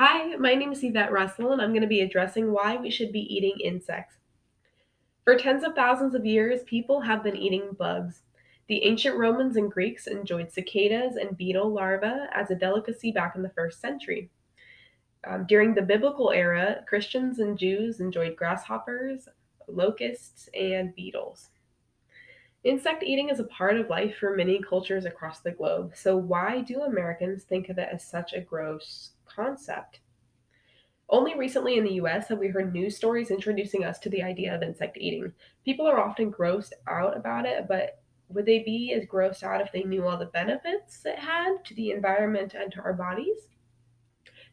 Hi, my name is Yvette Russell, and I'm going to be addressing why we should be eating insects. For tens of thousands of years, people have been eating bugs. The ancient Romans and Greeks enjoyed cicadas and beetle larvae as a delicacy back in the first century. During the biblical era, Christians and Jews enjoyed grasshoppers, locusts, and beetles. Insect eating is a part of life for many cultures across the globe, so why do Americans think of it as such a gross concept? Only recently in the US have we heard news stories introducing us to the idea of insect eating. People are often grossed out about it, but would they be as grossed out if they knew all the benefits it had to the environment and to our bodies?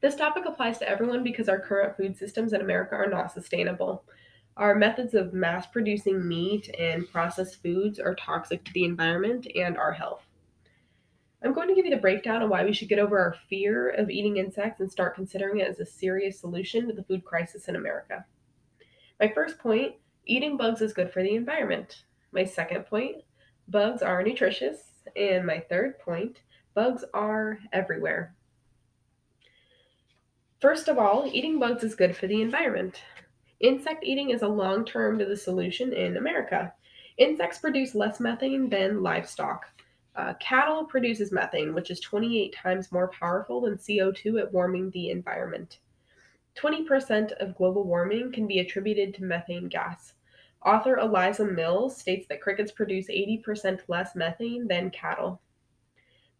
This topic applies to everyone because our current food systems in America are not sustainable. Our methods of mass producing meat and processed foods are toxic to the environment and our health. I'm going to give you the breakdown on why we should get over our fear of eating insects and start considering it as a serious solution to the food crisis in America. My first point, eating bugs is good for the environment. My second point, bugs are nutritious. And my third point, bugs are everywhere. First of all, eating bugs is good for the environment. Insect eating is a long term to the solution in America. Insects produce less methane than livestock. Cattle produces methane, which is 28 times more powerful than CO2 at warming the environment. 20% of global warming can be attributed to methane gas. Author Eliza Mills states that crickets produce 80% less methane than cattle.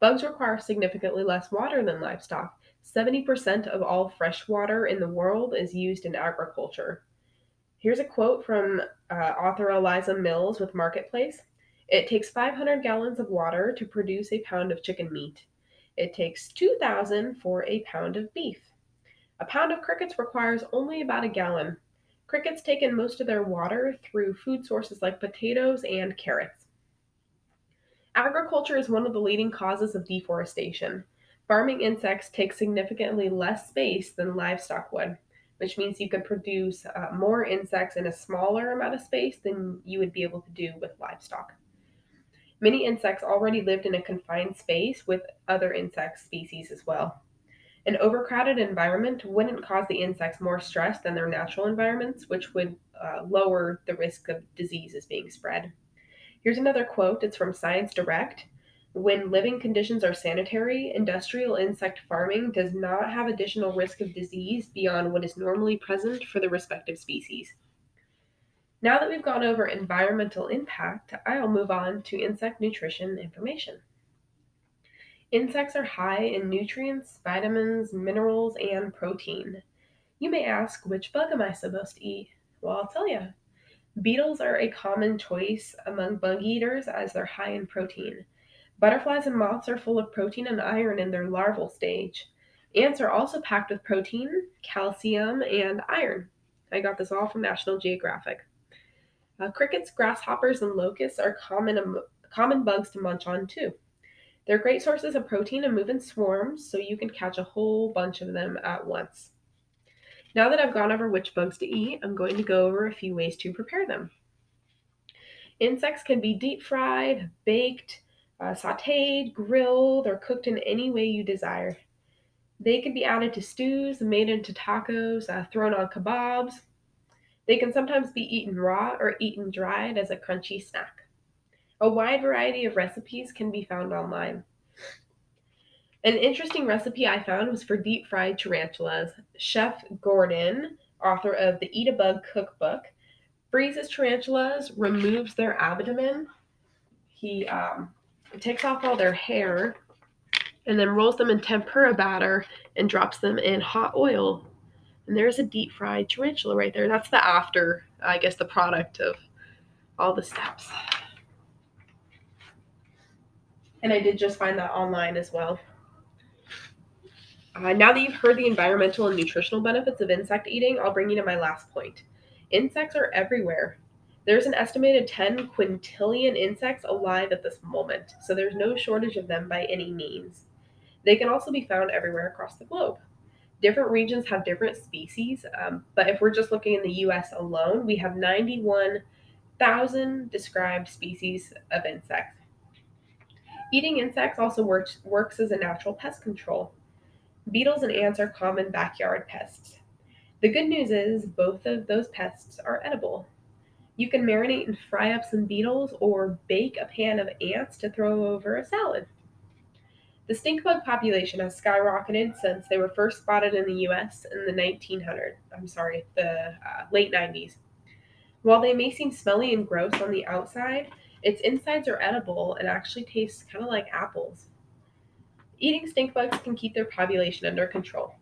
Bugs require significantly less water than livestock. 70% of all fresh water in the world is used in agriculture. Here's a quote from author Eliza Mills with Marketplace. It takes 500 gallons of water to produce a pound of chicken meat. It takes 2,000 for a pound of beef. A pound of crickets requires only about a gallon. Crickets take in most of their water through food sources like potatoes and carrots. Agriculture is one of the leading causes of deforestation. Farming insects take significantly less space than livestock would, which means you can produce more insects in a smaller amount of space than you would be able to do with livestock. Many insects already lived in a confined space with other insect species as well. An overcrowded environment wouldn't cause the insects more stress than their natural environments, which would lower the risk of diseases being spread. Here's another quote. It's from Science Direct. When living conditions are sanitary, industrial insect farming does not have additional risk of disease beyond what is normally present for the respective species. Now that we've gone over environmental impact, I'll move on to insect nutrition information. Insects are high in nutrients, vitamins, minerals, and protein. You may ask, which bug am I supposed to eat? Well, I'll tell you. Beetles are a common choice among bug eaters as they're high in protein. Butterflies and moths are full of protein and iron in their larval stage. Ants are also packed with protein, calcium, and iron. I got this all from National Geographic. Crickets, grasshoppers, and locusts are common bugs to munch on too. They're great sources of protein and move in swarms, so you can catch a whole bunch of them at once. Now that I've gone over which bugs to eat, I'm going to go over a few ways to prepare them. Insects can be deep fried, baked, sauteed, grilled, or cooked in any way you desire. They can be added to stews, made into tacos, thrown on kebabs. They can sometimes be eaten raw or eaten dried as a crunchy snack. A wide variety of recipes can be found online. An interesting recipe I found was for deep fried tarantulas. Chef Gordon, author of the Eat a Bug cookbook, freezes tarantulas, removes their abdomen. He takes off all their hair and then rolls them in tempura batter and drops them in hot oil. And there's a deep fried tarantula right there. That's the after, I guess, the product of all the steps. And I did just find that online as well. Now that you've heard the environmental and nutritional benefits of insect eating, I'll bring you to my last point. Insects are everywhere. There's an estimated 10 quintillion insects alive at this moment, so there's no shortage of them by any means. They can also be found everywhere across the globe. Different regions have different species, but if we're just looking in the US alone, we have 91,000 described species of insects. Eating insects also works as a natural pest control. Beetles and ants are common backyard pests. The good news is both of those pests are edible. You can marinate and fry up some beetles or bake a pan of ants to throw over a salad. The stink bug population has skyrocketed since they were first spotted in the US in the late 90s. While they may seem smelly and gross on the outside, its insides are edible and actually taste kind of like apples. Eating stink bugs can keep their population under control.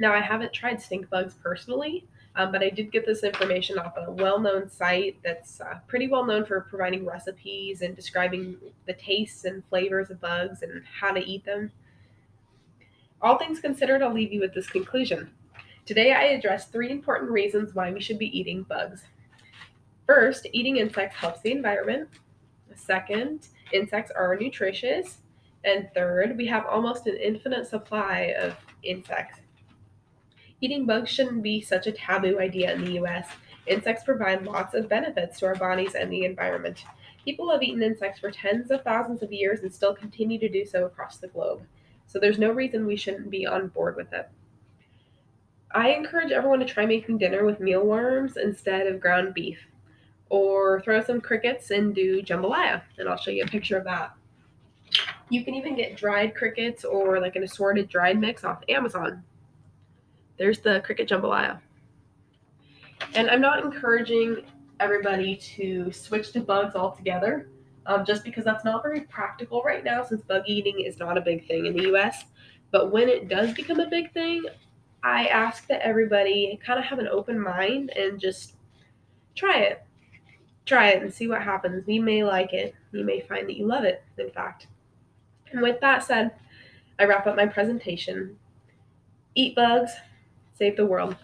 Now, I haven't tried stink bugs personally, but I did get this information off a well known site that's pretty well known for providing recipes and describing the tastes and flavors of bugs and how to eat them. All things considered, I'll leave you with this conclusion. Today, I addressed three important reasons why we should be eating bugs. First, eating insects helps the environment. Second, insects are nutritious. And third, we have almost an infinite supply of insects. Eating bugs shouldn't be such a taboo idea in the US. Insects provide lots of benefits to our bodies and the environment. People have eaten insects for tens of thousands of years and still continue to do so across the globe. So there's no reason we shouldn't be on board with it. I encourage everyone to try making dinner with mealworms instead of ground beef, or throw some crickets and do jambalaya, and I'll show you a picture of that. You can even get dried crickets or like an assorted dried mix off Amazon. There's the cricket jambalaya. And I'm not encouraging everybody to switch to bugs altogether, just because that's not very practical right now since bug eating is not a big thing in the US. But when it does become a big thing, I ask that everybody kind of have an open mind and just try it. Try it and see what happens. You may like it. You may find that you love it, in fact. And with that said, I wrap up my presentation. Eat bugs, save the world.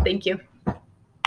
Thank you.